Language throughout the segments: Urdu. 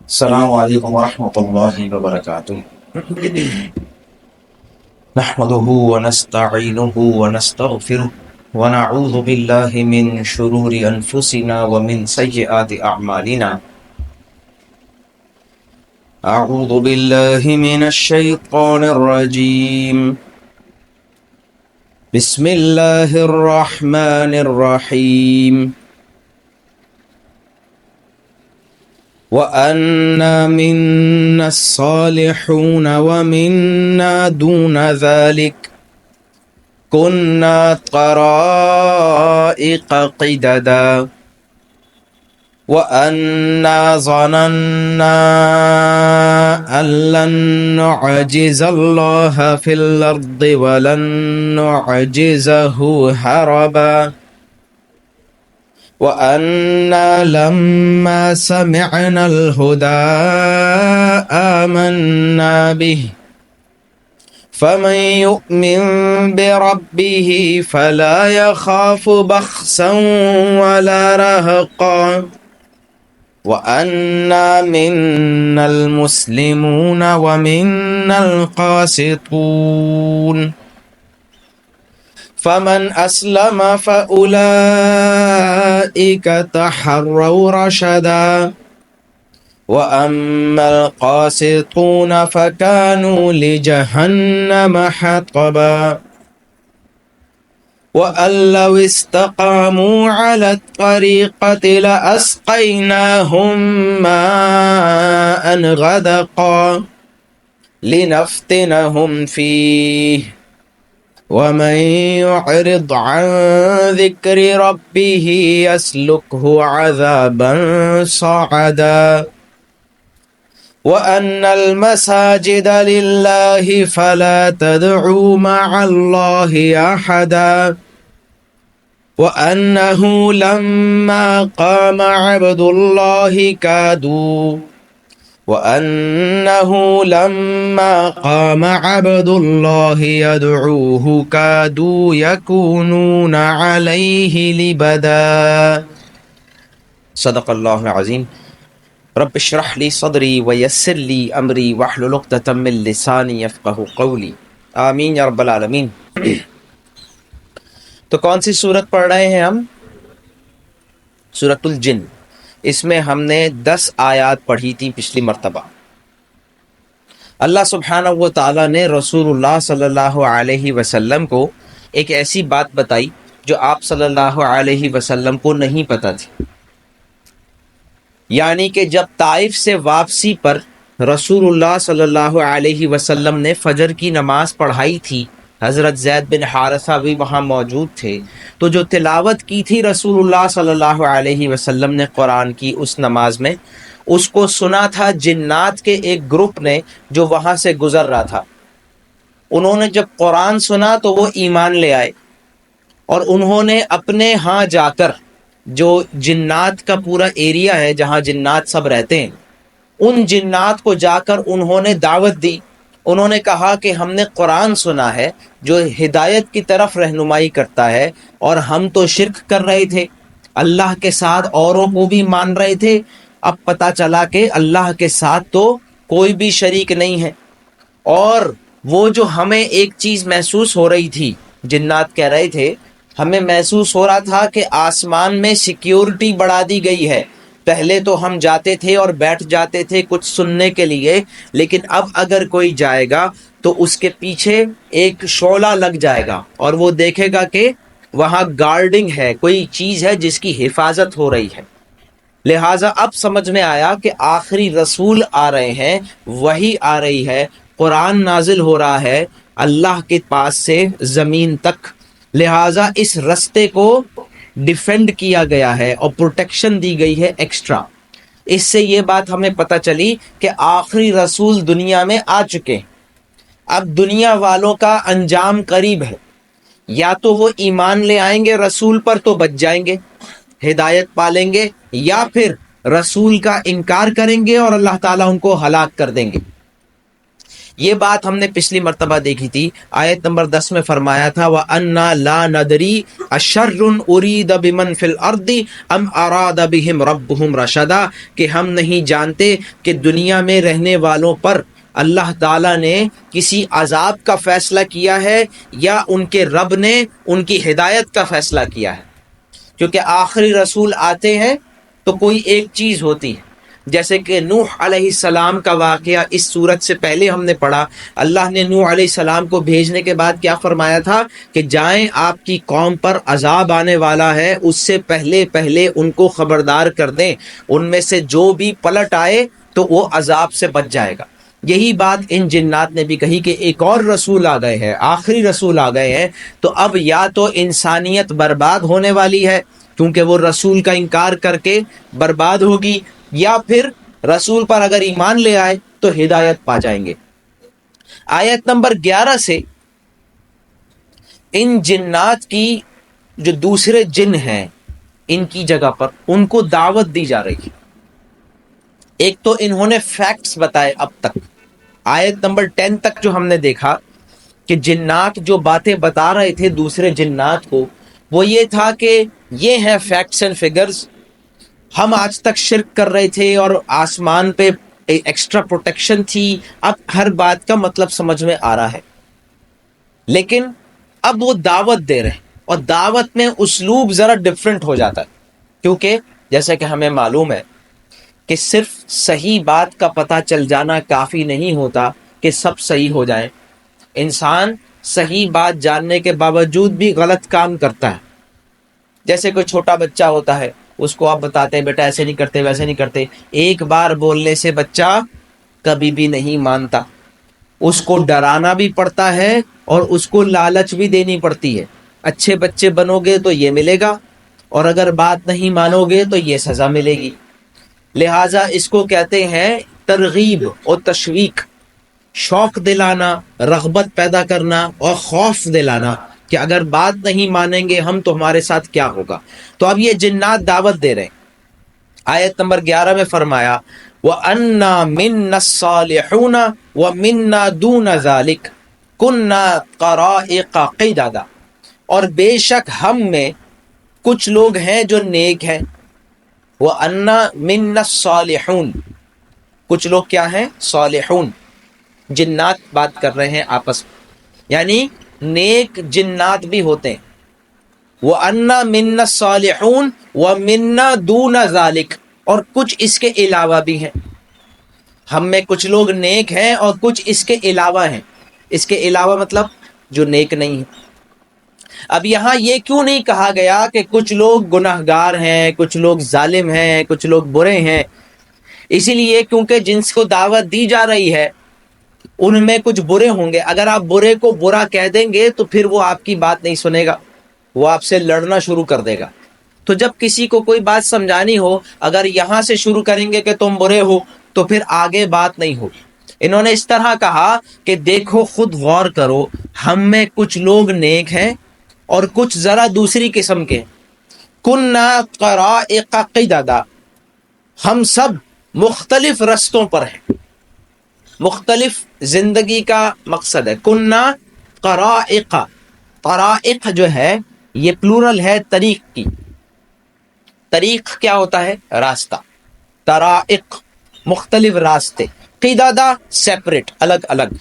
السلام علیکم ورحمۃ اللہ وبرکاتہ۔ نحمده ونستعینه ونستغفره ونعوذ باللہ من شرور انفسنا ومن سیئات اعمالنا۔ اعوذ باللہ من الشیطان الرجیم، بسم اللہ الرحمن الرحیم۔ وَأَنَّا مِنَّا الصَّالِحُونَ وَمِنَّا دُونَ ذَلِكَ كُنَّا طَرَائِقَ قِدَدًا وَأَنَّا ظَنَنَّا أَن لَّن نُّعْجِزَ اللَّهَ فِي الْأَرْضِ وَلَن نُّعْجِزَهُ هَرَبًا وَأَنَّا لَمَّا سَمِعْنَا الْهُدَىٰ آمَنَّا بِهِ فَمَن يُؤْمِن بِرَبِّهِ فَلَا يَخَافُ بَخْسًا وَلَا رَهَقًا وَأَنَّا مِنَّا الْمُسْلِمُونَ وَمِنَّا الْقَاسِطُونَ فمن أسلم فأولئك تحروا رشدا وأما القاسطون فكانوا لجهنم حطبا وأن لو استقاموا على الطريقة لأسقيناهم ماء غدقا لنفتنهم فيه ومن يعرض عن ذكر ربه يسلكه عذابا صعدا وأن المساجد لله فلا تدعوا مع الله أحدا وأنه لما قام عبد الله كادوا وَأَنَّهُ لَمَّا قَامَ عَبْدُ اللَّهِ يَدْعُوهُ كَادُوا يَكُونُونَ عَلَيْهِ لِبَدًا۔ صدق اللہ العظیم۔ رب اشرح لي صدری ویسر لي امری واحلل عقدۃ من لسانی یفقہوا قولی، آمین یا رب العالمین۔ تو کون سی سورت پڑھ رہے ہیں ہم؟ سورۃ الجن۔ اس میں ہم نے 10 آیات پڑھی تھی پچھلی مرتبہ۔ اللہ سبحانہ و تعالیٰ نے رسول اللہ صلی اللہ علیہ وسلم کو ایک ایسی بات بتائی جو آپ صلی اللہ علیہ وسلم کو نہیں پتہ تھی، یعنی کہ جب طائف سے واپسی پر رسول اللہ صلی اللہ علیہ وسلم نے فجر کی نماز پڑھائی تھی، حضرت زید بن حارثہ بھی وہاں موجود تھے، تو جو تلاوت کی تھی رسول اللہ صلی اللہ علیہ وسلم نے قرآن کی اس نماز میں، اس کو سنا تھا جنات کے ایک گروپ نے جو وہاں سے گزر رہا تھا۔ انہوں نے جب قرآن سنا تو وہ ایمان لے آئے، اور انہوں نے اپنے ہاں جا کر، جو جنات کا پورا ایریا ہے جہاں جنات سب رہتے ہیں، ان جنات کو جا کر انہوں نے دعوت دی۔ انہوں نے کہا کہ ہم نے قرآن سنا ہے جو ہدایت کی طرف رہنمائی کرتا ہے، اور ہم تو شرک کر رہے تھے، اللہ کے ساتھ اوروں کو بھی مان رہے تھے، اب پتہ چلا کہ اللہ کے ساتھ تو کوئی بھی شریک نہیں ہے۔ اور وہ جو ہمیں ایک چیز محسوس ہو رہی تھی، جنات کہہ رہے تھے، ہمیں محسوس ہو رہا تھا کہ آسمان میں سیکیورٹی بڑھا دی گئی ہے۔ پہلے تو ہم جاتے تھے اور بیٹھ جاتے تھے کچھ سننے کے لیے، لیکن اب اگر کوئی جائے گا تو اس کے پیچھے ایک شعلہ لگ جائے گا اور وہ دیکھے گا کہ وہاں گارڈنگ ہے، کوئی چیز ہے جس کی حفاظت ہو رہی ہے۔ لہٰذا اب سمجھ میں آیا کہ آخری رسول آ رہے ہیں، وحی آ رہی ہے، قرآن نازل ہو رہا ہے اللہ کے پاس سے زمین تک، لہٰذا اس رستے کو ڈیفینڈ کیا گیا ہے اور پروٹیکشن دی گئی ہے ایکسٹرا۔ اس سے یہ بات ہمیں پتہ چلی کہ آخری رسول دنیا میں آ چکے ہیں، اب دنیا والوں کا انجام قریب ہے، یا تو وہ ایمان لے آئیں گے رسول پر تو بچ جائیں گے، ہدایت پالیں گے، یا پھر رسول کا انکار کریں گے اور اللہ تعالیٰ ان کو ہلاک کر دیں گے۔ یہ بات ہم نے پچھلی مرتبہ دیکھی تھی، آیت نمبر 10 میں فرمایا تھا وَأَنَّا لَا نَدْرِي أَشَرٌ أُرِيدَ بِمَنْ فِي الْأَرْضِ أَمْ أَرَادَ بِهِمْ رَبُّهُمْ رَشَدًا، کہ ہم نہیں جانتے کہ دنیا میں رہنے والوں پر اللہ تعالیٰ نے کسی عذاب کا فیصلہ کیا ہے یا ان کے رب نے ان کی ہدایت کا فیصلہ کیا ہے. کیونکہ آخری رسول آتے ہیں تو کوئی ایک چیز ہوتی ہے، جیسے کہ نوح علیہ السلام کا واقعہ اس صورت سے پہلے ہم نے پڑھا. اللہ نے نوح علیہ السلام کو بھیجنے کے بعد کیا فرمایا تھا کہ جائیں آپ کی قوم پر عذاب آنے والا ہے، اس سے پہلے ان کو خبردار کر دیں، ان میں سے جو بھی پلٹ آئے تو وہ عذاب سے بچ جائے گا. یہی بات ان جنات نے بھی کہی کہ ایک اور رسول آ گئے ہیں، آخری رسول آ گئے ہیں، تو اب یا تو انسانیت برباد ہونے والی ہے کیونکہ وہ رسول کا انکار کر کے برباد ہوگی، یا پھر رسول پر اگر ایمان لے آئے تو ہدایت پا جائیں گے. آیت نمبر 11 سے ان جنات کی جو دوسرے جن ہیں ان کی جگہ پر ان کو دعوت دی جا رہی ہے. ایک تو انہوں نے فیکٹس بتائے اب تک، آیت نمبر 10 تک جو ہم نے دیکھا کہ جنات جو باتیں بتا رہے تھے دوسرے جنات کو، وہ یہ تھا کہ یہ ہیں فیکٹس اینڈ فگرز، ہم آج تک شرک کر رہے تھے اور آسمان پہ ایکسٹرا پروٹیکشن تھی، اب ہر بات کا مطلب سمجھ میں آ رہا ہے. لیکن اب وہ دعوت دے رہے ہیں اور دعوت میں اسلوب ذرا ڈفرینٹ ہو جاتا ہے، کیونکہ جیسا کہ ہمیں معلوم ہے کہ صرف صحیح بات کا پتہ چل جانا کافی نہیں ہوتا کہ سب صحیح ہو جائیں. انسان صحیح بات جاننے کے باوجود بھی غلط کام کرتا ہے. جیسے کوئی چھوٹا بچہ ہوتا ہے، اس کو آپ بتاتے ہیں بیٹا ایسے نہیں کرتے ویسے نہیں کرتے، ایک بار بولنے سے بچہ کبھی بھی نہیں مانتا، اس کو ڈرانا بھی پڑتا ہے اور اس کو لالچ بھی دینی پڑتی ہے. اچھے بچے بنو گے تو یہ ملے گا، اور اگر بات نہیں مانو گے تو یہ سزا ملے گی. لہٰذا اس کو کہتے ہیں ترغیب اور تشویق، شوق دلانا، رغبت پیدا کرنا اور خوف دلانا کہ اگر بات نہیں مانیں گے ہم تو ہمارے ساتھ کیا ہوگا. تو اب یہ جنات دعوت دے رہے ہیں. آیت نمبر 11 میں فرمایا وَأَنَّا مِنَّا الصَّالِحُونَ وَمِنَّا دُونَ ذَلِكَ كُنَّا طَرَائِقَ قِدَدًا، اور بے شک ہم میں کچھ لوگ ہیں جو نیک ہیں. وَأَنَّا مِنَّا الصَّالِحُونَ، کچھ لوگ کیا ہیں؟ صالحون. جنات بات کر رہے ہیں آپس میں، یعنی نیک جنات بھی ہوتے ہیں. وَأَنَّا مِنَّا الصَّالِحُونَ وَمِنَّا دُونَ ذَلِكَ، اور کچھ اس کے علاوہ بھی ہیں. ہم میں کچھ لوگ نیک ہیں اور کچھ اس کے علاوہ ہیں. اس کے علاوہ مطلب جو نیک نہیں ہیں. اب یہاں یہ کیوں نہیں کہا گیا کہ کچھ لوگ گناہگار ہیں، کچھ لوگ ظالم ہیں، کچھ لوگ برے ہیں؟ اسی لیے کیونکہ جن کو دعوت دی جا رہی ہے ان میں کچھ برے ہوں گے. اگر آپ برے کو برا کہہ دیں گے تو پھر وہ آپ کی بات نہیں سنے گا، وہ آپ سے لڑنا شروع کر دے گا. تو جب کسی کو کوئی بات سمجھانی ہو، اگر یہاں سے شروع کریں گے کہ تم برے ہو تو پھر آگے بات نہیں ہوگی. انہوں نے اس طرح کہا کہ دیکھو خود غور کرو، ہم میں کچھ لوگ نیک ہیں اور کچھ ذرا دوسری قسم کے. کننا طرائق قددا، ہم سب مختلف رستوں پر ہیں. مختلف زندگی کا مقصد ہے. کننا طرائق، طرائق جو ہے یہ پلورل ہے طریق کی. طریق کیا ہوتا ہے؟ راستہ. طرائق مختلف راستے، قددا سیپریٹ، الگ الگ.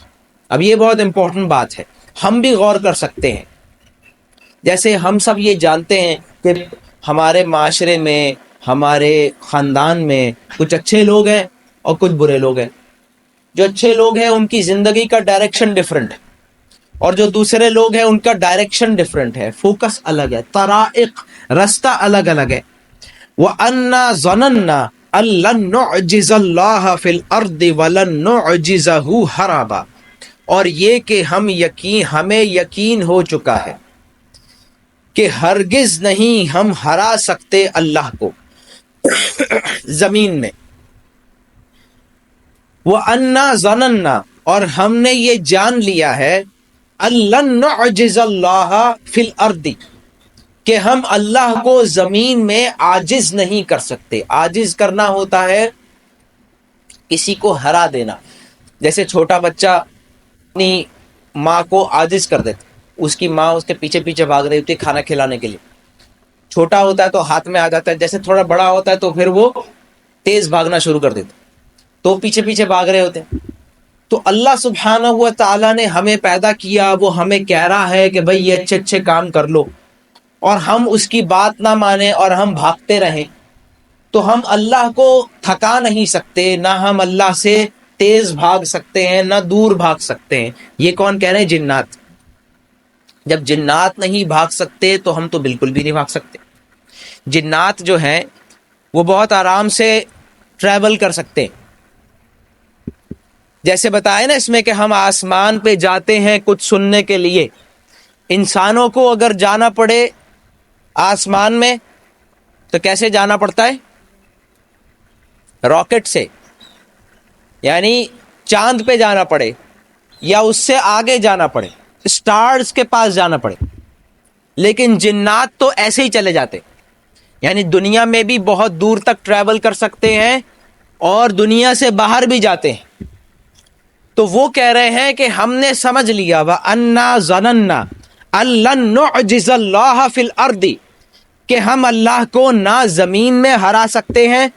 اب یہ بہت امپورٹنٹ بات ہے، ہم بھی غور کر سکتے ہیں. جیسے ہم سب یہ جانتے ہیں کہ ہمارے معاشرے میں، ہمارے خاندان میں کچھ اچھے لوگ ہیں اور کچھ برے لوگ ہیں. جو اچھے لوگ ہیں ان کی زندگی کا ڈائریکشن ڈیفرنٹ ہے، اور جو دوسرے لوگ ہیں ان کا ڈائریکشن ڈیفرنٹ ہے، فوکس الگ ہے. طرائق رستہ الگ الگ ہے. وَأَنَّا ظَنَنَّا أَن لَّن نُعْجِزَ اللَّهَ فِي الْأَرْضِ وَلَن نُعْجِزَهُ هَرَبًا، اور یہ کہ ہمیں یقین ہو چکا ہے کہ ہرگز نہیں ہم ہرا سکتے اللہ کو زمین میں. وَأَنَّا ظَنَنَّا، اور ہم نے یہ جان لیا ہے، أَن لَّن نُعْجِزَ اللَّهَ فِي الْأَرْضِ، کہ ہم اللہ کو زمین میں عاجز نہیں کر سکتے. عاجز کرنا ہوتا ہے کسی کو ہرا دینا. جیسے چھوٹا بچہ اپنی ماں کو عاجز کر دیتے، اس کی ماں اس کے پیچھے پیچھے بھاگ رہی ہوتی ہے کھانا کھلانے کے لیے، چھوٹا ہوتا ہے تو ہاتھ میں آ جاتا ہے، جیسے تھوڑا بڑا ہوتا ہے تو پھر وہ تیز بھاگنا شروع کر دیتا، تو پیچھے پیچھے بھاگ رہے ہوتے ہیں۔ تو اللہ سبحانہ و تعالیٰ نے ہمیں پیدا کیا، وہ ہمیں کہہ رہا ہے کہ بھئی یہ اچھے اچھے کام کر لو، اور ہم اس کی بات نہ مانیں اور ہم بھاگتے رہیں، تو ہم اللہ کو تھکا نہیں سکتے، نہ ہم اللہ سے تیز بھاگ سکتے ہیں، نہ دور بھاگ سکتے ہیں۔ یہ کون کہہ رہے ہیں؟ جنات۔ جب جنات نہیں بھاگ سکتے تو ہم تو بالکل بھی نہیں بھاگ سکتے۔ جنات جو ہیں وہ بہت آرام سے ٹریول کر سکتے ہیں، جیسے بتایا نا اس میں کہ ہم آسمان پہ جاتے ہیں کچھ سننے کے لیے۔ انسانوں کو اگر جانا پڑے آسمان میں تو کیسے جانا پڑتا ہے؟ راکٹ سے، یعنی چاند پہ جانا پڑے یا اس سے آگے جانا پڑے، اسٹارز کے پاس جانا پڑے۔ لیکن جنات تو ایسے ہی چلے جاتے، یعنی دنیا میں بھی بہت دور تک ٹریول کر سکتے ہیں اور دنیا سے باہر بھی جاتے ہیں۔ تو وہ کہہ رہے ہیں کہ ہم نے سمجھ لیا وَأَنَّا ظَنَنَّا أَن لَن نُعْجِزَ اللَّهَ فِي الْأَرْضِ، کہ ہم اللہ کو نہ زمین میں ہرا سکتے ہیں،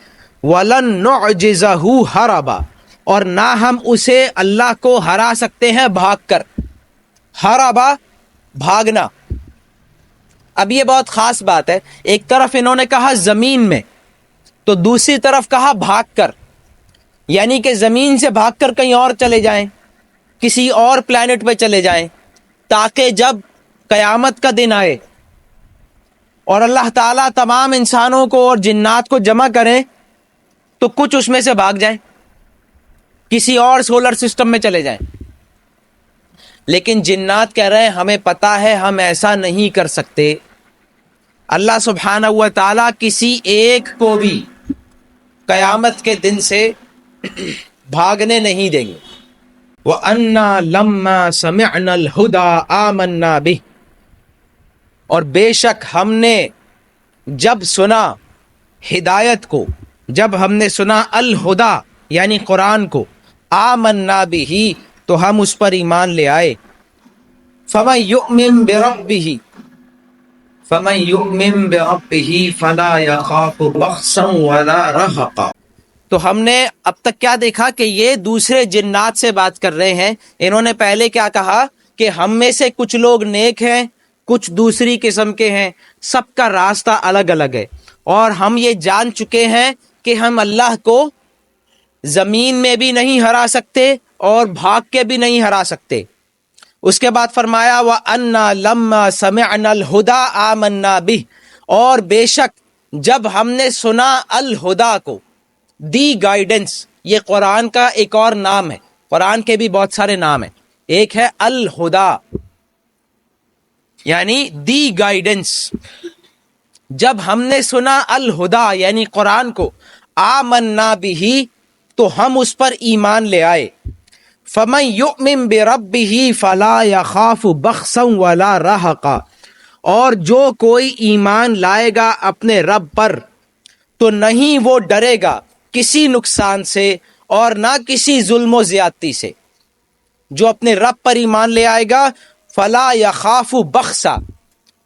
وَلَن نُعْجِزَهُ هَرَبًا، اور نہ ہم اسے اللہ کو ہرا سکتے ہیں بھاگ کر۔ ہربا، بھاگنا۔ اب یہ بہت خاص بات ہے، ایک طرف انہوں نے کہا زمین میں، تو دوسری طرف کہا بھاگ کر، یعنی کہ زمین سے بھاگ کر کہیں اور چلے جائیں، کسی اور پلانٹ پہ چلے جائیں، تاکہ جب قیامت کا دن آئے اور اللہ تعالیٰ تمام انسانوں کو اور جنات کو جمع کریں تو کچھ اس میں سے بھاگ جائیں، کسی اور سولر سسٹم میں چلے جائیں۔ لیکن جنات کہہ رہے ہیں ہمیں پتہ ہے ہم ایسا نہیں کر سکتے۔ اللہ سبحانہ و تعالیٰ کسی ایک کو بھی قیامت کے دن سے بھاگنے نہیں دیں گے۔ وَأَنَّا لَمَّا سَمِعْنَا الْهُدَىٰ آمَنَّا بِهِ، اور بے شک ہم نے جب سنا ہدایت کو، جب ہم نے سنا الہدا یعنی قرآن کو، آمنا بہ، تو ہم اس پر ایمان لے آئے۔ فمن یؤمن بربہ فلا یخاف بخسا ولا رہقا۔ تو ہم نے اب تک کیا دیکھا کہ یہ دوسرے جنات سے بات کر رہے ہیں۔ انہوں نے پہلے کیا کہا کہ ہم میں سے کچھ لوگ نیک ہیں، کچھ دوسری قسم کے ہیں، سب کا راستہ الگ الگ ہے، اور ہم یہ جان چکے ہیں کہ ہم اللہ کو زمین میں بھی نہیں ہرا سکتے اور بھاگ کے بھی نہیں ہرا سکتے۔ اس کے بعد فرمایا وَأَنَّا لَمَّا سَمِعْنَا الْهُدَىٰ آمَنَّا بِهِ، اور بے شک جب ہم نے سنا الہدا کو، دی گائیڈنس، یہ قرآن کا ایک اور نام ہے، قرآن کے بھی بہت سارے نام ہیں، ایک ہے الہدا یعنی دی گائیڈنس۔ جب ہم نے سنا الہدا یعنی قرآن کو، آمنا بہ، تو ہم اس پر ایمان لے آئے۔ فمن یؤمن بربہ فلا یخاف بخسا ولا رہقا، اور جو کوئی ایمان لائے گا اپنے رب پر تو نہیں وہ ڈرے گا کسی نقصان سے اور نہ کسی ظلم و زیادتی سے۔ جو اپنے رب پر ایمان لے آئے گا فلا یخاف بخسا،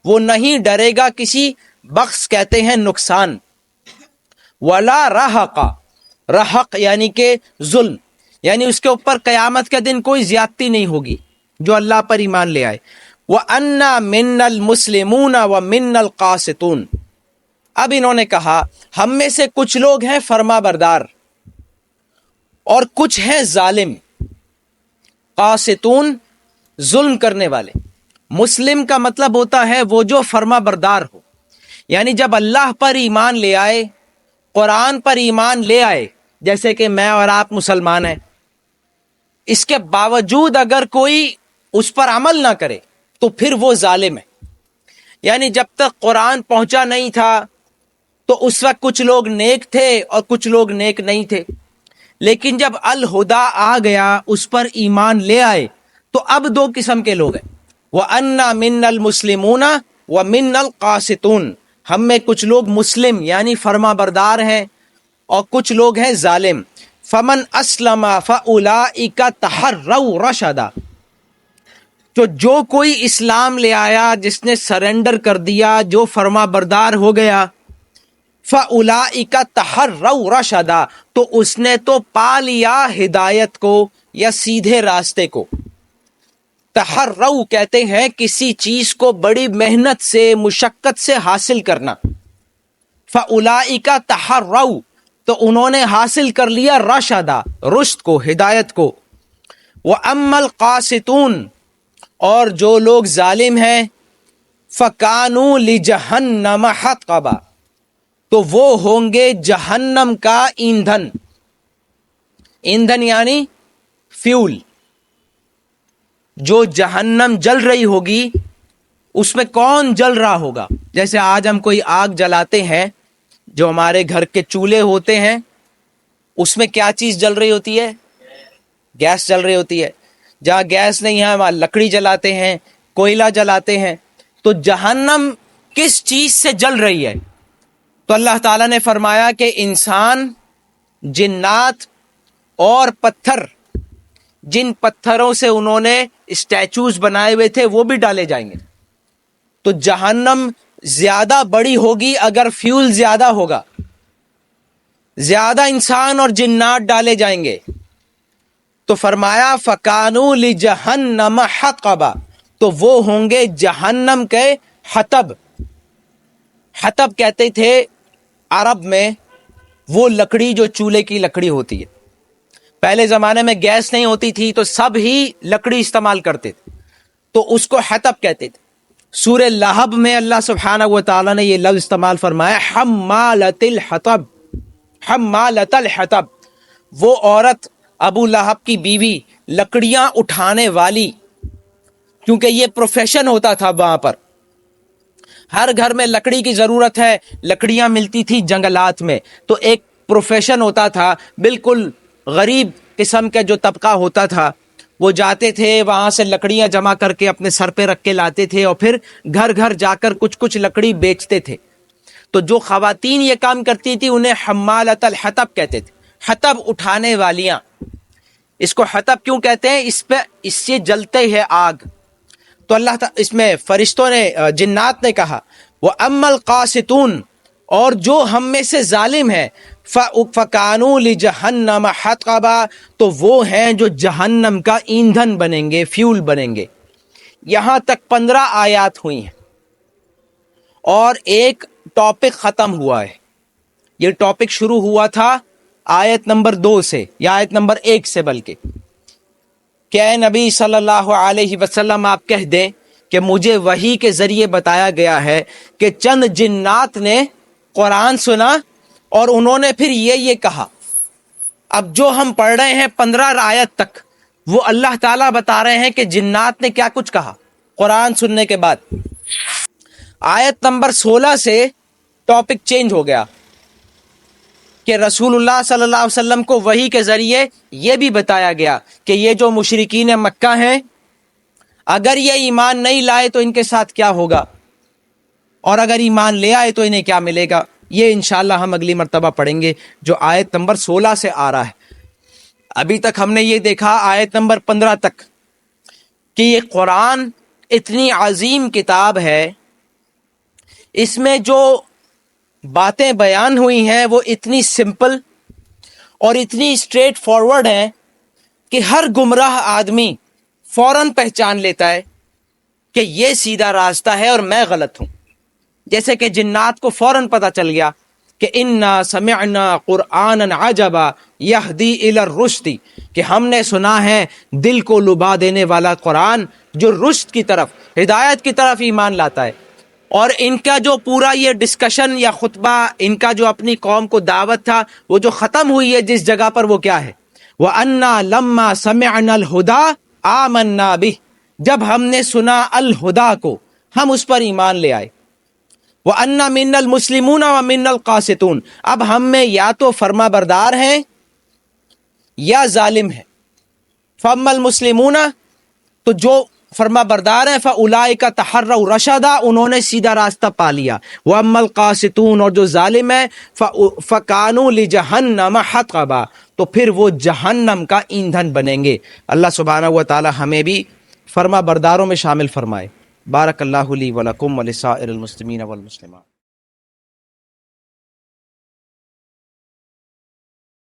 وہ نہیں ڈرے گا کسی، بخس کہتے ہیں نقصان، ولا رہقا، رہق یعنی کہ ظلم، یعنی اس کے اوپر قیامت کے دن کوئی زیادتی نہیں ہوگی جو اللہ پر ایمان لے آئے۔ وَأَنَّا مِنَّا الْمُسْلِمُونَ وَمِنَّا الْقَاسِطُونَ، اب انہوں نے کہا ہم میں سے کچھ لوگ ہیں فرما بردار اور کچھ ہیں ظالم۔ قاسطون، ظلم کرنے والے۔ مسلم کا مطلب ہوتا ہے وہ جو فرما بردار ہو، یعنی جب اللہ پر ایمان لے آئے، قرآن پر ایمان لے آئے، جیسے کہ میں اور آپ مسلمان ہیں، اس کے باوجود اگر کوئی اس پر عمل نہ کرے تو پھر وہ ظالم ہے۔ یعنی جب تک قرآن پہنچا نہیں تھا تو اس وقت کچھ لوگ نیک تھے اور کچھ لوگ نیک نہیں تھے، لیکن جب الہدا آ گیا، اس پر ایمان لے آئے، تو اب دو قسم کے لوگ ہیں۔ وَأَنَّا مِنَّا الْمُسْلِمُونَ وَمِنَّا الْقَاسِطُونَ، ہم میں کچھ لوگ مسلم یعنی فرما بردار ہیں اور کچھ لوگ ہیں ظالم۔ فَمَنْ أَسْلَمَ فَأُولَئِكَ تَحَرَّوْا رَشَدًا، تو جو کوئی اسلام لے آیا، جس نے سرنڈر کر دیا، جو فرما بردار ہو گیا، فَأُولَئِكَ تَحَرَّوْا رَشَدًا، تو اس نے تو پا لیا ہدایت کو یا سیدھے راستے کو۔ تحرّو کہتے ہیں کسی چیز کو بڑی محنت سے، مشقت سے حاصل کرنا۔ فَأُولَئِكَ تَحَرَّوْا، تو انہوں نے حاصل کر لیا رشدا، رشد کو، ہدایت کو۔ وَأَمَّا الْقَاسِطُونَ، اور جو لوگ ظالم ہیں، فَكَانُوا لِجَهَنَّمَ حَطَبًا، تو وہ ہوں گے جہنم کا ایندھن۔ ایندھن یعنی فیول۔ جو جہنم جل رہی ہوگی اس میں کون جل رہا ہوگا؟ جیسے آج ہم کوئی آگ جلاتے ہیں، جو ہمارے گھر کے چولہے ہوتے ہیں، اس میں کیا چیز جل رہی ہوتی ہے؟ گیس جل رہی ہوتی ہے۔ جہاں گیس نہیں ہے وہاں لکڑی جلاتے ہیں، کوئلہ جلاتے ہیں۔ تو جہنم کس چیز سے جل رہی ہے؟ تو اللہ تعالیٰ نے فرمایا کہ انسان، جنات اور پتھر، جن پتھروں سے انہوں نے اسٹیچوز بنائے ہوئے تھے وہ بھی ڈالے جائیں گے۔ تو جہنم زیادہ بڑی ہوگی اگر فیول زیادہ ہوگا، زیادہ انسان اور جنات ڈالے جائیں گے۔ تو فرمایا فَكَانُوا لِجَهَنَّمَ حَطَبًا، تو وہ ہوں گے جہنم کے حطب۔ حطب کہتے تھے عرب میں وہ لکڑی جو چولہے کی لکڑی ہوتی ہے۔ پہلے زمانے میں گیس نہیں ہوتی تھی تو سب ہی لکڑی استعمال کرتے تھے، تو اس کو حطب کہتے تھے۔ سورہ لہب میں اللہ سبحانہ و تعالیٰ نے یہ لفظ استعمال فرمایا، حمالۃ الحطب، حمالۃ الحطب، وہ عورت ابو لہب کی بیوی، لکڑیاں اٹھانے والی، کیونکہ یہ پروفیشن ہوتا تھا وہاں پر۔ ہر گھر میں لکڑی کی ضرورت ہے، لکڑیاں ملتی تھی جنگلات میں، تو ایک پروفیشن ہوتا تھا۔ بالکل غریب قسم کا جو طبقہ ہوتا تھا وہ جاتے تھے وہاں سے لکڑیاں جمع کر کے اپنے سر پہ رکھ کے لاتے تھے، اور پھر گھر گھر جا کر کچھ کچھ لکڑی بیچتے تھے۔ تو جو خواتین یہ کام کرتی تھی انہیں حمالۃ الحطب کہتے تھے، حطب اٹھانے والیاں۔ اس کو حطب کیوں کہتے ہیں؟ اس سے جلتے ہے آگ۔ تو اللہ تعالیٰ اس میں فرشتوں نے، جنات نے کہا وَأَمَّا الْقَاسِطُونَ، اور جو ہم میں سے ظالم ہے، فَكَانُوا لِجَهَنَّمَ حَطَبًا، تو وہ ہیں جو جہنم کا ایندھن بنیں گے، فیول بنیں گے۔ یہاں تک 15 آیات ہوئی ہیں اور ایک ٹاپک ختم ہوا ہے۔ یہ ٹاپک شروع ہوا تھا آیت نمبر 2 سے، یا آیت نمبر 1 سے بلکہ، کہ اے نبی صلی اللہ علیہ وسلم آپ کہہ دیں کہ مجھے وحی کے ذریعے بتایا گیا ہے کہ چند جنات نے قرآن سنا اور انہوں نے پھر یہ کہا۔ اب جو ہم پڑھ رہے ہیں 15 آیت تک، وہ اللہ تعالیٰ بتا رہے ہیں کہ جنات نے کیا کچھ کہا قرآن سننے کے بعد۔ آیت نمبر 16 سے ٹاپک چینج ہو گیا کہ رسول اللہ صلی اللہ علیہ وسلم کو وحی کے ذریعے یہ بھی بتایا گیا کہ یہ جو مشرکین مکہ ہیں، اگر یہ ایمان نہیں لائے تو ان کے ساتھ کیا ہوگا، اور اگر ایمان لے آئے تو انہیں کیا ملے گا۔ یہ انشاءاللہ ہم اگلی مرتبہ پڑھیں گے، جو آیت نمبر 16 سے آ رہا ہے۔ ابھی تک ہم نے یہ دیکھا آیت نمبر 15 تک کہ یہ قرآن اتنی عظیم کتاب ہے، اس میں جو باتیں بیان ہوئی ہیں وہ اتنی سمپل اور اتنی اسٹریٹ فارورڈ ہیں کہ ہر گمراہ آدمی فوراً پہچان لیتا ہے کہ یہ سیدھا راستہ ہے اور میں غلط ہوں۔ جیسے کہ جنات کو فوراً پتہ چل گیا کہ انا سمعنا قرآنا عجبا یہدی الی الرشد، کہ ہم نے سنا ہے دل کو لبھا دینے والا قرآن جو رشد کی طرف، ہدایت کی طرف ایمان لاتا ہے۔ اور ان کا جو پورا یہ ڈسکشن یا خطبہ، ان کا جو اپنی قوم کو دعوت تھا، وہ جو ختم ہوئی ہے جس جگہ پر، وہ کیا ہے؟ وَأَنَّا لَمَّا سَمِعْنَا الْهُدَىٰ آمَنَّا بِهِ، جب ہم نے سنا الہدا کو ہم اس پر ایمان لے آئے۔ وَأَنَّا مِنَّا الْمُسْلِمُونَ وَمِنَّا الْقَاسِطُونَ، اب ہم میں یا تو فرما بردار ہیں یا ظالم ہیں۔ فَأَمَّا الْمُسْلِمُونَ، تو جو فرما بردار ہیں، فَأُولَٰئِكَ تَحَرَّوْا رَشَدًا، انہوں نے سیدھا راستہ پا لیا۔ وَأَمَّا الْقَاسِطُونَ، اور جو ظالم ہے، فَكَانُوا لِجَهَنَّمَ حَطَبًا، تو پھر وہ جہنم کا ایندھن بنیں گے۔ اللہ سبحانہ و تعالی ہمیں بھی فرما برداروں میں شامل فرمائے۔ بارک اللہ لی ولکم ولسائر المسلمین والمسلمات۔